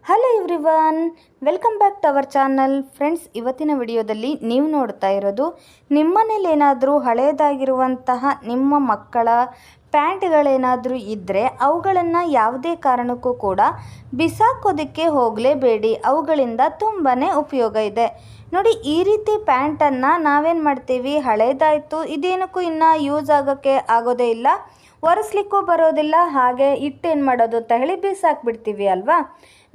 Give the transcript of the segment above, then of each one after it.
Hello everyone, welcome back to our channel. Friends, ಇವತ್ತಿನ ವಿಡಿಯೋದಲ್ಲಿ ನೀವು ನೋಡ್ತಾ ಇರೋದು ನಿಮ್ಮನೇಲಿ ಏನಾದರೂ ಹಳೆಯದಾಗಿರುವಂತಹ ನಿಮ್ಮ ಮಕ್ಕಳ ಪ್ಯಾಂಟ್ಗಳೇನಾದರೂ ಇದ್ದರೆ ಅವುಗಳನ್ನು ಯಾವುದೇ ಕಾರಣಕ್ಕೂ ಕೂಡ ಬಿಸಾಕೋದಕ್ಕೆ ಹೋಗಲೇಬೇಡಿ. ಅವುಗಳಿಂದ ತುಂಬಾ ಉಪಯೋಗ ಇದೆ. ನೋಡಿ, ಈ ರೀತಿ ಪ್ಯಾಂಟನ್ನು ನಾವೇನು ಮಾಡ್ತೀವಿ, ಹಳೇದಾಯಿತು, ಇದೇನಕ್ಕೂ ಇನ್ನು ಯೂಸ್ ಆಗೋಕ್ಕೆ ಆಗೋದೇ ಇಲ್ಲ, ಒರೆಸ್ಲಿಕ್ಕೂ ಬರೋದಿಲ್ಲ, ಹಾಗೆ ಇಟ್ಟೇನು ಮಾಡೋದು ಅಂತ ಹೇಳಿ ಬಿಸಾಕ್ಬಿಡ್ತೀವಿ ಅಲ್ವಾ.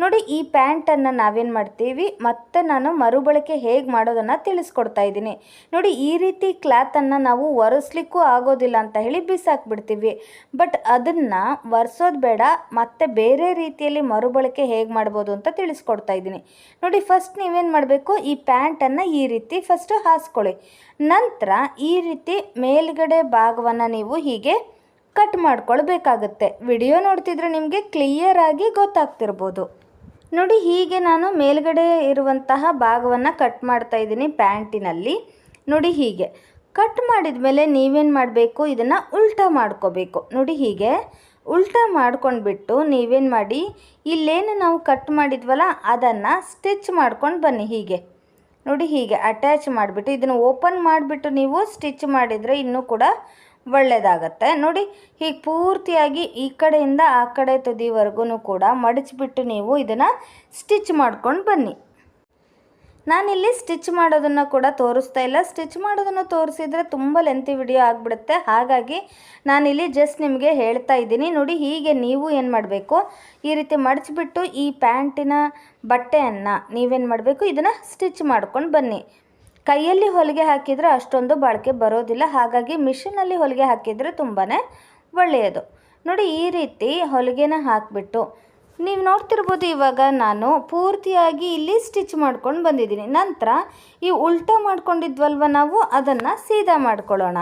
ನೋಡಿ, ಈ ಪ್ಯಾಂಟನ್ನು ನಾವೇನು ಮಾಡ್ತೀವಿ, ಮತ್ತೆ ನಾನು ಮರುಬಳಕೆ ಹೇಗೆ ಮಾಡೋದನ್ನು ತಿಳಿಸ್ಕೊಡ್ತಾ ಇದ್ದೀನಿ. ನೋಡಿ, ಈ ರೀತಿ ಕ್ಲಾತನ್ನು ನಾವು ಒರೆಸ್ಲಿಕ್ಕೂ ಆಗೋದಿಲ್ಲ ಅಂತ ಹೇಳಿ ಬಿಸಾಕ್ಬಿಡ್ತೀವಿ. ಬಟ್ ಅದನ್ನು ಒರೆಸೋದು ಬೇಡ, ಮತ್ತೆ ಬೇರೆ ರೀತಿಯಲ್ಲಿ ಮರುಬಳಕೆ ಹೇಗೆ ಮಾಡ್ಬೋದು ಅಂತ ತಿಳಿಸ್ಕೊಡ್ತಾ ಇದ್ದೀನಿ. ನೋಡಿ, ಫಸ್ಟ್ ನೀವೇನು ಮಾಡಬೇಕು, ಈ ಪ್ಯಾಂಟನ್ನು ಈ ರೀತಿ ಫಸ್ಟು ಹಾಸ್ಕೊಳ್ಳಿ. ನಂತರ ಈ ರೀತಿ ಮೇಲ್ಗಡೆ ಭಾಗವನ್ನು ನೀವು ಹೀಗೆ ಕಟ್ ಮಾಡ್ಕೊಳ್ಬೇಕಾಗತ್ತೆ. ವಿಡಿಯೋ ನೋಡ್ತಿದ್ರೆ ನಿಮಗೆ ಕ್ಲಿಯರಾಗಿ ಗೊತ್ತಾಗ್ತಿರ್ಬೋದು. ನೋಡಿ, ಹೀಗೆ ನಾನು ಮೇಲ್ಗಡೆ ಇರುವಂತಹ ಭಾಗವನ್ನು ಕಟ್ ಮಾಡ್ತಾ ಇದ್ದೀನಿ ಪ್ಯಾಂಟಿನಲ್ಲಿ. ನೋಡಿ, ಹೀಗೆ ಕಟ್ ಮಾಡಿದ ಮೇಲೆ ನೀವೇನು ಮಾಡಬೇಕು, ಇದನ್ನು ಉಲ್ಟಾ ಮಾಡ್ಕೋಬೇಕು. ನೋಡಿ, ಹೀಗೆ ಉಲ್ಟಾ ಮಾಡ್ಕೊಂಡ್ಬಿಟ್ಟು ನೀವೇನು ಮಾಡಿ, ಇಲ್ಲೇನು ನಾವು ಕಟ್ ಮಾಡಿದ್ವಲ್ಲ ಅದನ್ನು ಸ್ಟಿಚ್ ಮಾಡ್ಕೊಂಡು ಬನ್ನಿ. ಹೀಗೆ ನೋಡಿ, ಹೀಗೆ ಅಟ್ಯಾಚ್ ಮಾಡಿಬಿಟ್ಟು ಇದನ್ನು ಓಪನ್ ಮಾಡಿಬಿಟ್ಟು ನೀವು ಸ್ಟಿಚ್ ಮಾಡಿದರೆ ಇನ್ನೂ ಕೂಡ ಒಳ್ಳೆಯದಾಗತ್ತೆ. ನೋಡಿ, ಹೀಗೆ ಪೂರ್ತಿಯಾಗಿ ಈ ಕಡೆಯಿಂದ ಆ ಕಡೆ ತುದಿವರೆಗೂ ಕೂಡ ಮಡಚಿಬಿಟ್ಟು ನೀವು ಇದನ್ನು ಸ್ಟಿಚ್ ಮಾಡ್ಕೊಂಡು ಬನ್ನಿ. ನಾನಿಲ್ಲಿ ಸ್ಟಿಚ್ ಮಾಡೋದನ್ನು ಕೂಡ ತೋರಿಸ್ತಾ ಇಲ್ಲ. ಸ್ಟಿಚ್ ಮಾಡೋದನ್ನು ತೋರಿಸಿದರೆ ತುಂಬ ಲೆಂತಿ ವಿಡಿಯೋ ಆಗಿಬಿಡುತ್ತೆ. ಹಾಗಾಗಿ ನಾನಿಲ್ಲಿ ಜಸ್ಟ್ ನಿಮಗೆ ಹೇಳ್ತಾ ಇದ್ದೀನಿ. ನೋಡಿ, ಹೀಗೆ ನೀವು ಏನು ಮಾಡಬೇಕು, ಈ ರೀತಿ ಮಡಚಿಬಿಟ್ಟು ಈ ಪ್ಯಾಂಟಿನ ಬಟ್ಟೆಯನ್ನು ನೀವೇನು ಮಾಡಬೇಕು, ಇದನ್ನು ಸ್ಟಿಚ್ ಮಾಡ್ಕೊಂಡು ಬನ್ನಿ. ಕೈಯಲ್ಲಿ ಹೊಲಿಗೆ ಹಾಕಿದರೆ ಅಷ್ಟೊಂದು ಬಾಳಿಕೆ ಬರೋದಿಲ್ಲ, ಹಾಗಾಗಿ ಮಿಷಿನಲ್ಲಿ ಹೊಲಿಗೆ ಹಾಕಿದರೆ ತುಂಬಾ ಒಳ್ಳೆಯದು. ನೋಡಿ, ಈ ರೀತಿ ಹೊಲಿಗೆನ ಹಾಕಿಬಿಟ್ಟು ನೀವು ನೋಡ್ತಿರ್ಬೋದು, ಇವಾಗ ನಾನು ಪೂರ್ತಿಯಾಗಿ ಇಲ್ಲಿ ಸ್ಟಿಚ್ ಮಾಡ್ಕೊಂಡು ಬಂದಿದ್ದೀನಿ. ನಂತರ ಈ ಉಲ್ಟಾ ಮಾಡ್ಕೊಂಡಿದ್ವಲ್ವ ನಾವು, ಅದನ್ನು ಸೀದಾ ಮಾಡ್ಕೊಳ್ಳೋಣ.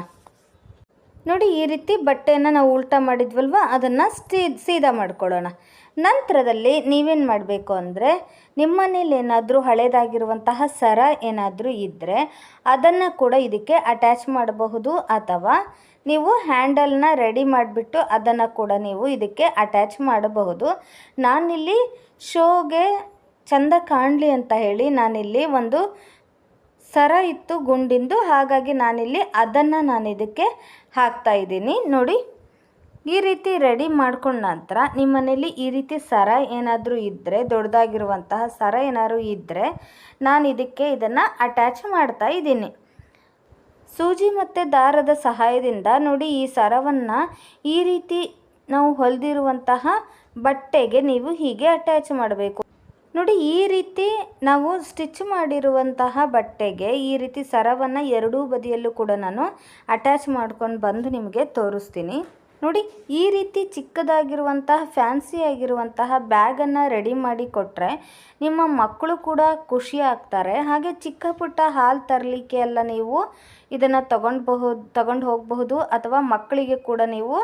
ನೋಡಿ, ಈ ರೀತಿ ಬಟ್ಟೆಯನ್ನು ನಾವು ಉಲ್ಟಾ ಮಾಡಿದ್ವಲ್ವ ಅದನ್ನು ಸೀದಾ ಮಾಡ್ಕೊಳ್ಳೋಣ. ನಂತರದಲ್ಲಿ ನೀವೇನು ಮಾಡಬೇಕು ಅಂದರೆ, ನಿಮ್ಮ ಮನೇಲಿ ಏನಾದರೂ ಹಳೇದಾಗಿರುವಂತಹ ಸರ ಏನಾದರೂ ಇದ್ದರೆ ಅದನ್ನು ಕೂಡ ಇದಕ್ಕೆ ಅಟ್ಯಾಚ್ ಮಾಡಬಹುದು, ಅಥವಾ ನೀವು ಹ್ಯಾಂಡಲ್ನ ರೆಡಿ ಮಾಡಿಬಿಟ್ಟು ಅದನ್ನು ಕೂಡ ನೀವು ಇದಕ್ಕೆ ಅಟ್ಯಾಚ್ ಮಾಡಬಹುದು. ನಾನಿಲ್ಲಿ ಶೋಗೆ ಚೆಂದ ಕಾಣಲಿ ಅಂತ ಹೇಳಿ ನಾನಿಲ್ಲಿ ಒಂದು ಸರ ಇತ್ತು ಗುಂಡಿಂದು, ಹಾಗಾಗಿ ನಾನಿಲ್ಲಿ ಇದಕ್ಕೆ ಹಾಕ್ತಾ ಇದ್ದೀನಿ. ನೋಡಿ, ಈ ರೀತಿ ರೆಡಿ ಮಾಡ್ಕೊಂಡ ನಂತರ ನಿಮ್ಮ ಮನೇಲಿ ಈ ರೀತಿ ಸರ ಏನಾದರೂ ಇದ್ದರೆ, ದೊಡ್ಡದಾಗಿರುವಂತಹ ಸರ ಏನಾದರೂ ಇದ್ದರೆ ನಾನು ಇದನ್ನು ಅಟ್ಯಾಚ್ ಮಾಡ್ತಾ ಇದ್ದೀನಿ. ಸೂಜಿ ಮತ್ತು ದಾರದ ಸಹಾಯದಿಂದ ನೋಡಿ, ಈ ಸರವನ್ನು ಈ ರೀತಿ ನಾವು ಹೊಲಿದಿರುವಂತಹ ಬಟ್ಟೆಗೆ ನೀವು ಹೀಗೆ ಅಟ್ಯಾಚ್ ಮಾಡಬೇಕು. ನೋಡಿ, ಈ ರೀತಿ ನಾವು ಸ್ಟಿಚ್ ಮಾಡಿರುವಂತಹ ಬಟ್ಟೆಗೆ ಈ ರೀತಿ ಸರವನ್ನು ಎರಡೂ ಬದಿಯಲ್ಲೂ ಕೂಡ ನಾನು ಅಟ್ಯಾಚ್ ಮಾಡ್ಕೊಂಡು ಬಂದು ನಿಮಗೆ ತೋರಿಸ್ತೀನಿ. ನೋಡಿ, ಈ ರೀತಿ ಚಿಕ್ಕದಾಗಿರುವಂತಹ ಫ್ಯಾನ್ಸಿ ಆಗಿರುವಂತಹ ಬ್ಯಾಗನ್ನು ರೆಡಿ ಮಾಡಿ ಕೊಟ್ಟರೆ ನಿಮ್ಮ ಮಕ್ಕಳು ಕೂಡ ಖುಷಿ ಆಗ್ತಾರೆ. ಹಾಗೆ ಚಿಕ್ಕ ಪುಟ್ಟ ಹಾಲು ತರಲಿಕ್ಕೆ ಎಲ್ಲ ನೀವು ಇದನ್ನು ತಗೊಂಡು ಹೋಗಬಹುದು, ಅಥವಾ ಮಕ್ಕಳಿಗೆ ಕೂಡ ನೀವು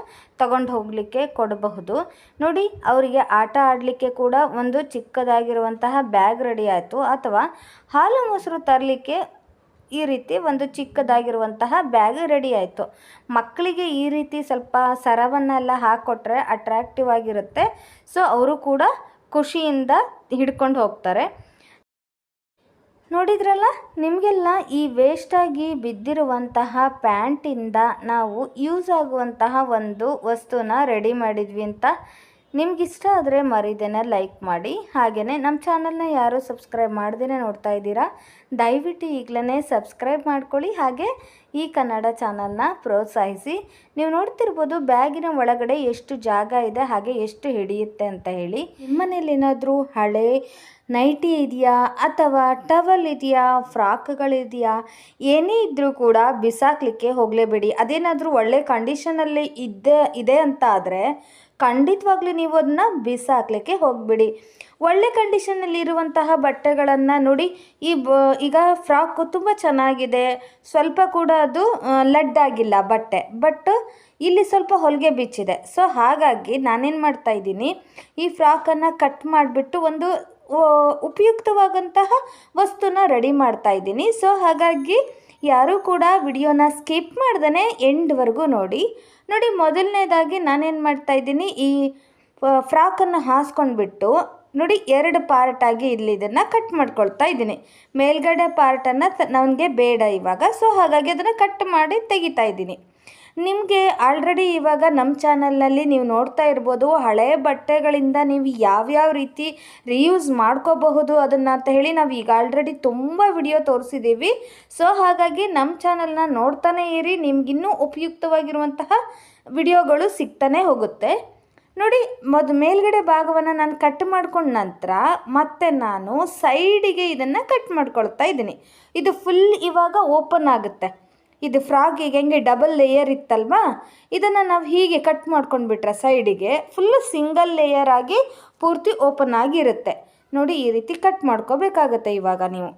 ತಗೊಂಡು ಹೋಗಲಿಕ್ಕೆ ಕೊಡಬಹುದು. ನೋಡಿ, ಅವರಿಗೆ ಆಟ ಆಡಲಿಕ್ಕೆ ಕೂಡ ಒಂದು ಚಿಕ್ಕದಾಗಿರುವಂತಹ ಬ್ಯಾಗ್ ರೆಡಿ ಆಯಿತು, ಅಥವಾ ಹಾಲು ಮೊಸರು ತರಲಿಕ್ಕೆ ಈ ರೀತಿ ಒಂದು ಚಿಕ್ಕದಾಗಿರುವಂತಹ ಬ್ಯಾಗ್ ರೆಡಿ ಆಯಿತು. ಮಕ್ಕಳಿಗೆ ಈ ರೀತಿ ಸ್ವಲ್ಪ ಸರವನ್ನೆಲ್ಲ ಹಾಕ್ಕೊಟ್ರೆ ಅಟ್ರಾಕ್ಟಿವ್ ಆಗಿರುತ್ತೆ. ಸೊ ಅವರು ಕೂಡ ಖುಷಿಯಿಂದ ಹಿಡ್ಕೊಂಡು ಹೋಗ್ತಾರೆ. ನೋಡಿದ್ರಲ್ಲ, ನಿಮಗೆಲ್ಲ ಈ ವೇಸ್ಟಾಗಿ ಬಿದ್ದಿರುವಂತಹ ಪ್ಯಾಂಟಿಂದ ನಾವು ಯೂಸ್ ಆಗುವಂತಹ ಒಂದು ವಸ್ತುನ ರೆಡಿ ಮಾಡಿದ್ವಿ ಅಂತ. ನಿಮಗಿಷ್ಟ ಆದರೆ ಮರಿದೇನೆ ಲೈಕ್ ಮಾಡಿ. ಹಾಗೆಯೇ ನಮ್ಮ ಚಾನಲ್ನ ಯಾರೂ ಸಬ್ಸ್ಕ್ರೈಬ್ ಮಾಡ್ದೇ ನೋಡ್ತಾ ಇದ್ದೀರಾ, ದಯವಿಟ್ಟು ಈಗಲೇ ಸಬ್ಸ್ಕ್ರೈಬ್ ಮಾಡ್ಕೊಳ್ಳಿ. ಹಾಗೆ ಈ ಕನ್ನಡ ಚಾನಲ್ನ ಪ್ರೋತ್ಸಾಹಿಸಿ. ನೀವು ನೋಡ್ತಿರ್ಬೋದು ಬ್ಯಾಗಿನ ಒಳಗಡೆ ಎಷ್ಟು ಜಾಗ ಇದೆ, ಹಾಗೆ ಎಷ್ಟು ಹಿಡಿಯುತ್ತೆ ಅಂತ ಹೇಳಿ. ನಿಮ್ಮ ಮನೇಲಿ ಏನಾದರೂ ಹಳೆ ನೈಟಿ ಇದೆಯಾ, ಅಥವಾ ಟವಲ್ ಇದೆಯಾ, ಫ್ರಾಕ್ಗಳಿದೆಯಾ, ಏನೇ ಇದ್ದರೂ ಕೂಡ ಬಿಸಾಕಲಿಕ್ಕೆ ಹೋಗಲೇಬೇಡಿ. ಅದೇನಾದರೂ ಒಳ್ಳೆ ಕಂಡೀಷನಲ್ಲಿ ಇದೆ ಅಂತ ಆದರೆ ಖಂಡಿತವಾಗ್ಲೂ ನೀವು ಅದನ್ನ ಬಿಸಾಕಲಿಕ್ಕೆ ಹೋಗಬೇಡಿ. ಒಳ್ಳೆ ಕಂಡೀಷನಲ್ಲಿ ಇರುವಂತಹ ಬಟ್ಟೆಗಳನ್ನು ನೋಡಿ, ಈಗ ಫ್ರಾಕು ತುಂಬ ಚೆನ್ನಾಗಿದೆ, ಸ್ವಲ್ಪ ಕೂಡ ಅದು ಲಡ್ಡಾಗಿಲ್ಲ ಬಟ್ಟೆ, ಬಟ್ ಇಲ್ಲಿ ಸ್ವಲ್ಪ ಹೊಲಿಗೆ ಬಿಚ್ಚಿದೆ. ಸೊ ಹಾಗಾಗಿ ನಾನೇನು ಮಾಡ್ತಾ ಇದ್ದೀನಿ, ಈ ಫ್ರಾಕನ್ನು ಕಟ್ ಮಾಡಿಬಿಟ್ಟು ಒಂದು ಉಪಯುಕ್ತವಾದಂತಹ ವಸ್ತುನ ರೆಡಿ ಮಾಡ್ತಾ ಇದ್ದೀನಿ. ಸೊ ಹಾಗಾಗಿ ಯಾರೂ ಕೂಡ ವಿಡಿಯೋನ ಸ್ಕಿಪ್ ಮಾಡ್ದೇ ಎಂಡ್ವರೆಗೂ ನೋಡಿ. ಮೊದಲನೇದಾಗಿ ನಾನೇನು ಮಾಡ್ತಾ ಇದ್ದೀನಿ, ಈ ಫ್ರಾಕನ್ನು ಹಾಸ್ಕೊಂಡ್ಬಿಟ್ಟು ನೋಡಿ 2 ಪಾರ್ಟಾಗಿ ಇಲ್ಲಿ ಇದನ್ನು ಕಟ್ ಮಾಡ್ಕೊಳ್ತಾ ಇದ್ದೀನಿ. ಮೇಲ್ಗಡೆ ಪಾರ್ಟನ್ನು ನನಗೆ ಬೇಡ ಇವಾಗ, ಸೊ ಹಾಗಾಗಿ ಅದನ್ನು ಕಟ್ ಮಾಡಿ ತೆಗಿತಾ ಇದ್ದೀನಿ. ನಿಮಗೆ ಆಲ್ರೆಡಿ ಇವಾಗ ನಮ್ಮ ಚಾನಲ್ನಲ್ಲಿ ನೀವು ನೋಡ್ತಾ ಇರ್ಬೋದು, ಹಳೆ ಬಟ್ಟೆಗಳಿಂದ ನೀವು ಯಾವ್ಯಾವ ರೀತಿ ರಿಯೂಸ್ ಮಾಡ್ಕೋಬಹುದು ಅದನ್ನು ಅಂತ ಹೇಳಿ ನಾವು ಈಗ ಆಲ್ರೆಡಿ ತುಂಬ ವಿಡಿಯೋ ತೋರಿಸಿದ್ದೀವಿ. ಸೊ ಹಾಗಾಗಿ ನಮ್ಮ ಚಾನಲ್ನ ನೋಡ್ತಾನೆ ಇರಿ, ನಿಮಗಿನ್ನೂ ಉಪಯುಕ್ತವಾಗಿರುವಂತಹ ವಿಡಿಯೋಗಳು ಸಿಗ್ತಾನೆ ಹೋಗುತ್ತೆ. ನೋಡಿ, ಮೇಲ್ಗಡೆ ಭಾಗವನ್ನು ನಾನು ಕಟ್ ಮಾಡ್ಕೊಂಡ ನಂತರ ಮತ್ತೆ ನಾನು ಸೈಡಿಗೆ ಇದನ್ನು ಕಟ್ ಮಾಡ್ಕೊಳ್ತಾ ಇದ್ದೀನಿ. ಇದು ಫುಲ್ ಇವಾಗ ಓಪನ್ ಆಗುತ್ತೆ. ಇದು ಫ್ರಾಕಿಗೆ ಹೆಂಗೆ ಡಬಲ್ ಲೇಯರ್ ಇತ್ತಲ್ವಾ, ಇದನ್ನು ನಾವು ಹೀಗೆ ಕಟ್ ಮಾಡ್ಕೊಂಡ್ಬಿಟ್ರೆ ಸೈಡಿಗೆ ಫುಲ್ಲು ಸಿಂಗಲ್ ಲೇಯರ್ ಆಗಿ ಪೂರ್ತಿ ಓಪನ್ ಆಗಿರುತ್ತೆ. ನೋಡಿ, ಈ ರೀತಿ ಕಟ್ ಮಾಡ್ಕೋಬೇಕಾಗತ್ತೆ ಇವಾಗ ನೀವು.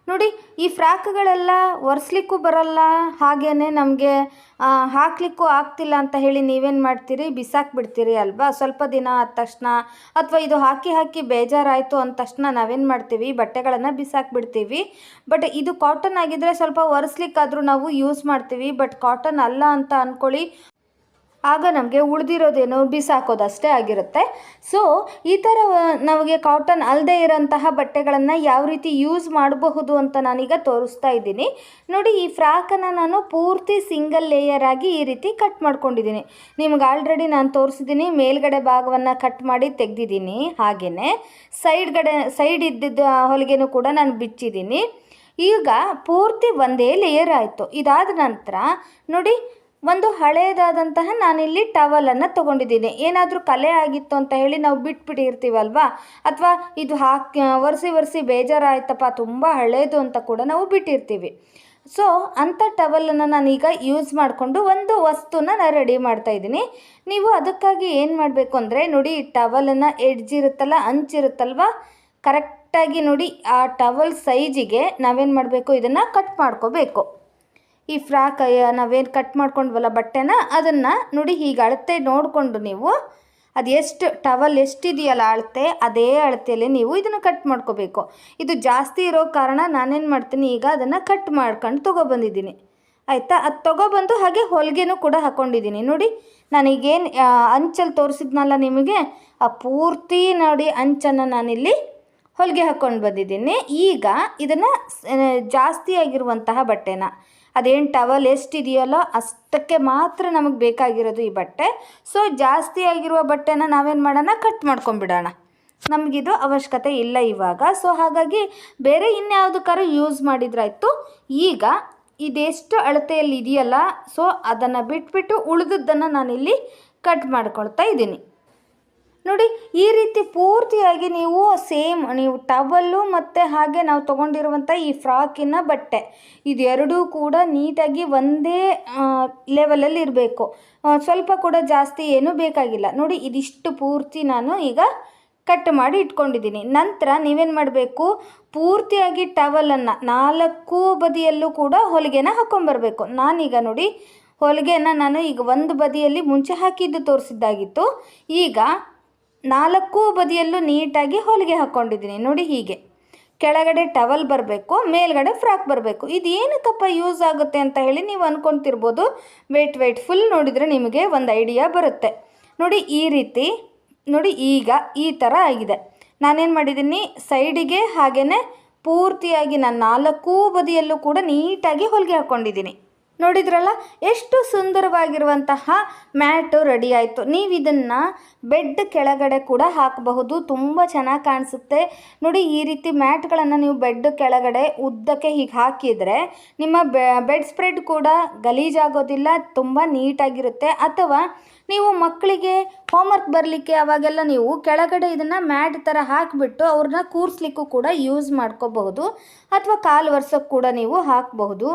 ನೋಡಿ, ಈ ಫ್ರಾಕ್ಗಳೆಲ್ಲ ಒರೆಸ್ಲಿಕ್ಕೂ ಬರಲ್ಲ, ಹಾಗೇ ನಮಗೆ ಹಾಕಲಿಕ್ಕೂ ಆಗ್ತಿಲ್ಲ ಅಂತ ಹೇಳಿ ನೀವೇನು ಮಾಡ್ತೀರಿ, ಬಿಸಾಕ್ಬಿಡ್ತೀರಿ ಅಲ್ವಾ. ಸ್ವಲ್ಪ ದಿನ ಆದ ತಕ್ಷಣ ಅಥವಾ ಇದು ಹಾಕಿ ಬೇಜಾರಾಯಿತು ಅಂದ ತಕ್ಷಣ ನಾವೇನು ಮಾಡ್ತೀವಿ, ಬಟ್ಟೆಗಳನ್ನು ಬಿಸಾಕ್ಬಿಡ್ತೀವಿ. ಬಟ್ ಇದು ಕಾಟನ್ ಆಗಿದ್ದರೆ ಸ್ವಲ್ಪ ಒರೆಸ್ಲಿಕ್ಕಾದರೂ ನಾವು ಯೂಸ್ ಮಾಡ್ತೀವಿ. ಬಟ್ ಕಾಟನ್ ಅಲ್ಲ ಅಂತ ಅಂದ್ಕೊಳ್ಳಿ, ಆಗ ನಮಗೆ ಉಳಿದಿರೋದೇನು ಬಿಸಾಕೋದಷ್ಟೇ ಆಗಿರುತ್ತೆ. ಸೊ ಈ ಥರ ನಮಗೆ ಕಾಟನ್ ಅಲ್ಲದೆ ಇರೋಂತಹ ಬಟ್ಟೆಗಳನ್ನು ಯಾವ ರೀತಿ ಯೂಸ್ ಮಾಡಬಹುದು ಅಂತ ನಾನೀಗ ತೋರಿಸ್ತಾ ಇದ್ದೀನಿ. ನೋಡಿ, ಈ ಫ್ರಾಕನ್ನು ನಾನು ಪೂರ್ತಿ ಸಿಂಗಲ್ ಲೇಯರ್ ಆಗಿ ಈ ರೀತಿ ಕಟ್ ಮಾಡ್ಕೊಂಡಿದ್ದೀನಿ. ನಿಮ್ಗೆ ಆಲ್ರೆಡಿ ನಾನು ತೋರಿಸಿದ್ದೀನಿ, ಮೇಲ್ಗಡೆ ಭಾಗವನ್ನು ಕಟ್ ಮಾಡಿ ತೆಗೆದಿದ್ದೀನಿ. ಹಾಗೆಯೇ ಸೈಡ್ ಇದ್ದಿದ್ದ ಹೊಲಿಗೆನೂ ಕೂಡ ನಾನು ಬಿಚ್ಚಿದ್ದೀನಿ. ಈಗ ಪೂರ್ತಿ ಒಂದೇ ಲೇಯರ್ ಆಯಿತು. ಇದಾದ ನಂತರ ನೋಡಿ, ಒಂದು ಹಳೆಯದಾದಂತಹ ನಾನಿಲ್ಲಿ ಟವಲನ್ನು ತೊಗೊಂಡಿದ್ದೀನಿ. ಏನಾದರೂ ಕಲೆ ಆಗಿತ್ತು ಅಂತ ಹೇಳಿ ನಾವು ಬಿಟ್ಬಿಟ್ಟಿರ್ತೀವಲ್ವಾ, ಅಥವಾ ಇದು ಒರೆಸಿ ಬೇಜಾರಾಯ್ತಪ್ಪ ತುಂಬ ಹಳೇದು ಅಂತ ಕೂಡ ನಾವು ಬಿಟ್ಟಿರ್ತೀವಿ. ಸೊ ಅಂಥ ಟವಲನ್ನು ನಾನೀಗ ಯೂಸ್ ಮಾಡಿಕೊಂಡು ಒಂದು ವಸ್ತುನ ನಾನು ರೆಡಿ ಮಾಡ್ತಾಯಿದ್ದೀನಿ. ನೀವು ಅದಕ್ಕಾಗಿ ಏನು ಮಾಡಬೇಕು ಅಂದರೆ, ನೋಡಿ, ಈ ಟವಲನ್ನು ಎಡ್ಜಿರುತ್ತಲ್ಲ, ಅಂಚಿರುತ್ತಲ್ವ, ಕರೆಕ್ಟಾಗಿ ನೋಡಿ ಆ ಟವಲ್ ಸೈಜಿಗೆ ನಾವೇನು ಮಾಡಬೇಕು, ಇದನ್ನು ಕಟ್ ಮಾಡ್ಕೋಬೇಕು. ಈ ಫ್ರಾಕ್ ನಾವೇನು ಕಟ್ ಮಾಡ್ಕೊಂಡ್ವಲ್ಲ ಬಟ್ಟೆನ, ಅದನ್ನು ನೋಡಿ ಹೀಗೆ ಅಳತೆ ನೋಡಿಕೊಂಡು ನೀವು ಅದು ಟವಲ್ ಎಷ್ಟಿದೆಯಲ್ಲ ಅಳತೆ, ಅದೇ ಅಳತೆಯಲ್ಲಿ ನೀವು ಇದನ್ನು ಕಟ್ ಮಾಡ್ಕೋಬೇಕು. ಇದು ಜಾಸ್ತಿ ಇರೋ ಕಾರಣ ನಾನೇನು ಮಾಡ್ತೀನಿ, ಈಗ ಅದನ್ನು ಕಟ್ ಮಾಡ್ಕೊಂಡು ತೊಗೊಬಂದಿದ್ದೀನಿ. ಆಯಿತಾ, ಅದು ತೊಗೊಬಂದು ಹಾಗೆ ಹೊಲಿಗೆನೂ ಕೂಡ ಹಾಕ್ಕೊಂಡಿದ್ದೀನಿ. ನೋಡಿ, ನಾನೀಗೇನು ಅಂಚಲ್ಲಿ ತೋರಿಸಿದ್ನಲ್ಲ ನಿಮಗೆ, ಆ ಪೂರ್ತಿ ನೋಡಿ ಅಂಚನ್ನು ನಾನಿಲ್ಲಿ ಹೊಲಿಗೆ ಹಾಕ್ಕೊಂಡು ಬಂದಿದ್ದೀನಿ. ಈಗ ಇದನ್ನು ಜಾಸ್ತಿ ಆಗಿರುವಂತಹ ಬಟ್ಟೆನ, ಅದೇನು ಟವಲ್ ಎಷ್ಟಿದೆಯಲ್ಲೋ ಅಷ್ಟಕ್ಕೆ ಮಾತ್ರ ನಮಗೆ ಬೇಕಾಗಿರೋದು ಈ ಬಟ್ಟೆ. ಸೊ ಜಾಸ್ತಿ ಆಗಿರುವ ಬಟ್ಟೆನ ನಾವೇನು ಮಾಡೋಣ, ಕಟ್ ಮಾಡ್ಕೊಂಬಿಡೋಣ. ನಮಗಿದು ಅವಶ್ಯಕತೆ ಇಲ್ಲ ಇವಾಗ. ಸೊ ಹಾಗಾಗಿ ಬೇರೆ ಇನ್ಯಾವುದಕ್ಕಾದ್ರೂ ಯೂಸ್ ಮಾಡಿದ್ರಾಯ್ತು. ಈಗ ಇದೆಷ್ಟು ಅಳತೆಯಲ್ಲಿ ಇದೆಯಲ್ಲ, ಸೊ ಅದನ್ನು ಬಿಟ್ಬಿಟ್ಟು ಉಳಿದದ್ದನ್ನು ನಾನಿಲ್ಲಿ ಕಟ್ ಮಾಡ್ಕೊಳ್ತಾ ಇದ್ದೀನಿ. ನೋಡಿ, ಈ ರೀತಿ ಪೂರ್ತಿಯಾಗಿ ನೀವು ಟವಲ್ಲು ಮತ್ತು ಹಾಗೆ ನಾವು ತೊಗೊಂಡಿರುವಂಥ ಈ ಫ್ರಾಕಿನ ಬಟ್ಟೆ ಇದೆರಡೂ ಕೂಡ ನೀಟಾಗಿ ಒಂದೇ ಲೆವೆಲಲ್ಲಿ ಇರಬೇಕು. ಸ್ವಲ್ಪ ಕೂಡ ಜಾಸ್ತಿ ಏನೂ ಬೇಕಾಗಿಲ್ಲ. ನೋಡಿ, ಇದಿಷ್ಟು ಪೂರ್ತಿ ನಾನು ಈಗ ಕಟ್ ಮಾಡಿ ಇಟ್ಕೊಂಡಿದ್ದೀನಿ. ನಂತರ ನೀವೇನು ಮಾಡಬೇಕು, ಪೂರ್ತಿಯಾಗಿ ಟವಲನ್ನು 4 ಬದಿಯಲ್ಲೂ ಕೂಡ ಹೊಲಿಗೆನ ಹಾಕ್ಕೊಂಬರ್ಬೇಕು. ನಾನೀಗ ನೋಡಿ, ಹೊಲಿಗೆನ ನಾನು ಈಗ ಒಂದು ಬದಿಯಲ್ಲಿ ಮುಂಚೆ ಹಾಕಿದ್ದು ತೋರಿಸಿದ್ದಾಗಿತ್ತು. ಈಗ 4 ಬದಿಯಲ್ಲೂ ನೀಟಾಗಿ ಹೊಲಿಗೆ ಹಾಕ್ಕೊಂಡಿದ್ದೀನಿ. ನೋಡಿ, ಹೀಗೆ ಕೆಳಗಡೆ ಟವಲ್ ಬರಬೇಕು, ಮೇಲ್ಗಡೆ ಫ್ರಾಕ್ ಬರಬೇಕು. ಇದು ಏನಕ್ಕಪ್ಪ ಯೂಸ್ ಆಗುತ್ತೆ ಅಂತ ಹೇಳಿ ನೀವು ಅಂದ್ಕೊತಿರ್ಬೋದು. ವೆಯ್ಟ್ ಫುಲ್ ನೋಡಿದರೆ ನಿಮಗೆ ಒಂದು ಐಡಿಯಾ ಬರುತ್ತೆ. ನೋಡಿ, ಈ ರೀತಿ ನೋಡಿ, ಈಗ ಈ ಥರ ಆಗಿದೆ. ನಾನೇನು ಮಾಡಿದ್ದೀನಿ, ಸೈಡಿಗೆ ಹಾಗೆಯೇ ಪೂರ್ತಿಯಾಗಿ ನಾನು 4 ಬದಿಯಲ್ಲೂ ಕೂಡ ನೀಟಾಗಿ ಹೊಲಿಗೆ ಹಾಕ್ಕೊಂಡಿದ್ದೀನಿ. ನೋಡಿದ್ರಲ್ಲ, ಎಷ್ಟು ಸುಂದರವಾಗಿರುವಂತಹ ಮ್ಯಾಟು ರೆಡಿ ಆಯಿತು. ನೀವು ಇದನ್ನು ಬೆಡ್ ಕೆಳಗಡೆ ಕೂಡ ಹಾಕಬಹುದು, ತುಂಬ ಚೆನ್ನಾಗಿ ಕಾಣಿಸುತ್ತೆ. ನೋಡಿ, ಈ ರೀತಿ ಮ್ಯಾಟ್ಗಳನ್ನು ನೀವು ಬೆಡ್ ಕೆಳಗಡೆ ಉದ್ದಕ್ಕೆ ಹೀಗೆ ಹಾಕಿದರೆ ನಿಮ್ಮ ಬೆಡ್ ಸ್ಪ್ರೆಡ್ ಕೂಡ ಗಲೀಜಾಗೋದಿಲ್ಲ, ತುಂಬ ನೀಟಾಗಿರುತ್ತೆ. ಅಥವಾ ನೀವು ಮಕ್ಕಳಿಗೆ ಹೋಮ್ವರ್ಕ್ ಬರಲಿಕ್ಕೆ ಅವಾಗೆಲ್ಲ ನೀವು ಕೆಳಗಡೆ ಇದನ್ನು ಮ್ಯಾಟ್ ಥರ ಹಾಕಿಬಿಟ್ಟು ಅವ್ರನ್ನ ಕೂರಿಸ್ಲಿಕ್ಕೂ ಕೂಡ ಯೂಸ್ ಮಾಡ್ಕೋಬಹುದು. ಅಥವಾ ಕಾಲು ಒರೆಸೋಕ್ಕೆ ಕೂಡ ನೀವು ಹಾಕಬಹುದು.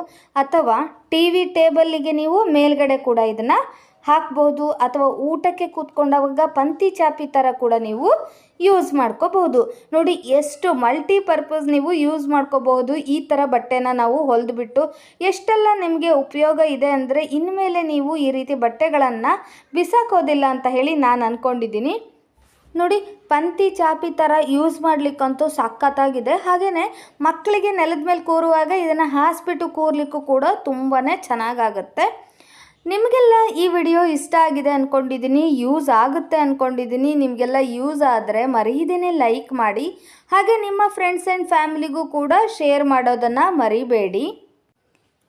ಅಥವಾ TV ಟೇಬಲ್ಲಿಗೆ ನೀವು ಮೇಲ್ಗಡೆ ಕೂಡ ಇದನ್ನು ಹಾಕ್ಬೋದು. ಅಥವಾ ಊಟಕ್ಕೆ ಕೂತ್ಕೊಂಡಾಗ ಪಂತಿ ಚಾಪಿ ಥರ ಕೂಡ ನೀವು ಯೂಸ್ ಮಾಡ್ಕೋಬಹುದು. ನೋಡಿ, ಎಷ್ಟು ಮಲ್ಟಿಪರ್ಪಸ್ ನೀವು ಯೂಸ್ ಮಾಡ್ಕೋಬಹುದು. ಈ ಥರ ಬಟ್ಟೆನ ನಾವು ಹೊಲಿದ್ಬಿಟ್ಟು ಎಷ್ಟೆಲ್ಲ ನಿಮಗೆ ಉಪಯೋಗ ಇದೆ ಅಂದರೆ, ಇನ್ಮೇಲೆ ನೀವು ಈ ರೀತಿ ಬಟ್ಟೆಗಳನ್ನು ಬಿಸಾಕೋದಿಲ್ಲ ಅಂತ ಹೇಳಿ ನಾನು ಅಂದ್ಕೊಂಡಿದ್ದೀನಿ. ನೋಡಿ, ಪಂತಿ ಚಾಪಿ ಥರ ಯೂಸ್ ಮಾಡಲಿಕ್ಕಂತೂ ಸಖತ್ತಾಗಿದೆ. ಹಾಗೆಯೇ ಮಕ್ಕಳಿಗೆ ನೆಲದ ಮೇಲೆ ಕೂರುವಾಗ ಇದನ್ನು ಹಾಸ್ಬಿಟ್ಟು ಕೂರ್ಲಿಕ್ಕೂ ಕೂಡ ತುಂಬಾ ಚೆನ್ನಾಗಾಗುತ್ತೆ. ನಿಮಗೆಲ್ಲ ಈ ವಿಡಿಯೋ ಇಷ್ಟ ಆಗಿದೆ ಅಂದ್ಕೊಂಡಿದ್ದೀನಿ, ಯೂಸ್ ಆಗುತ್ತೆ ಅಂದ್ಕೊಂಡಿದ್ದೀನಿ. ನಿಮಗೆಲ್ಲ ಯೂಸ್ ಆದರೆ ಮರೀದೇನೆ ಲೈಕ್ ಮಾಡಿ, ಹಾಗೆ ನಿಮ್ಮ ಫ್ರೆಂಡ್ಸ್ ಆ್ಯಂಡ್ ಫ್ಯಾಮಿಲಿಗೂ ಕೂಡ ಶೇರ್ ಮಾಡೋದನ್ನು ಮರಿಬೇಡಿ.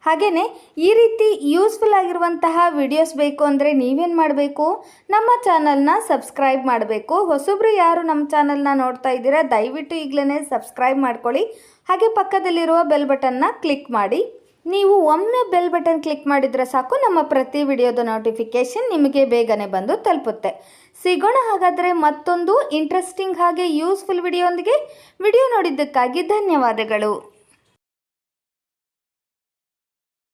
ಹಾಗೆಯೇ ಈ ರೀತಿ ಯೂಸ್ಫುಲ್ ಆಗಿರುವಂತಹ ವಿಡಿಯೋಸ್ ಬೇಕು ಅಂದರೆ ನೀವೇನು ಮಾಡಬೇಕು, ನಮ್ಮ ಚಾನಲ್ನ ಸಬ್ಸ್ಕ್ರೈಬ್ ಮಾಡಬೇಕು. ಹೊಸಬ್ರು ಯಾರು ನಮ್ಮ ಚಾನಲ್ನ ನೋಡ್ತಾ ಇದ್ದೀರಾ ದಯವಿಟ್ಟು ಈಗಲೇ ಸಬ್ಸ್ಕ್ರೈಬ್ ಮಾಡ್ಕೊಳ್ಳಿ. ಹಾಗೆ ಪಕ್ಕದಲ್ಲಿರುವ ಬೆಲ್ ಬಟನ್ನ ಕ್ಲಿಕ್ ಮಾಡಿ. ನೀವು ಒಮ್ಮೆ ಬೆಲ್ ಬಟನ್ ಕ್ಲಿಕ್ ಮಾಡಿದರೆ ಸಾಕು, ನಮ್ಮ ಪ್ರತಿ ವಿಡಿಯೋದ ನೋಟಿಫಿಕೇಷನ್ ನಿಮಗೆ ಬೇಗನೆ ಬಂದು ತಲುಪುತ್ತೆ. ಸಿಗೋಣ ಹಾಗಾದರೆ ಮತ್ತೊಂದು ಇಂಟ್ರೆಸ್ಟಿಂಗ್ ಹಾಗೆ ಯೂಸ್ಫುಲ್ ವಿಡಿಯೋ ಒಂದಿಗೆ. ವಿಡಿಯೋ ನೋಡಿದ್ದಕ್ಕಾಗಿ ಧನ್ಯವಾದಗಳು.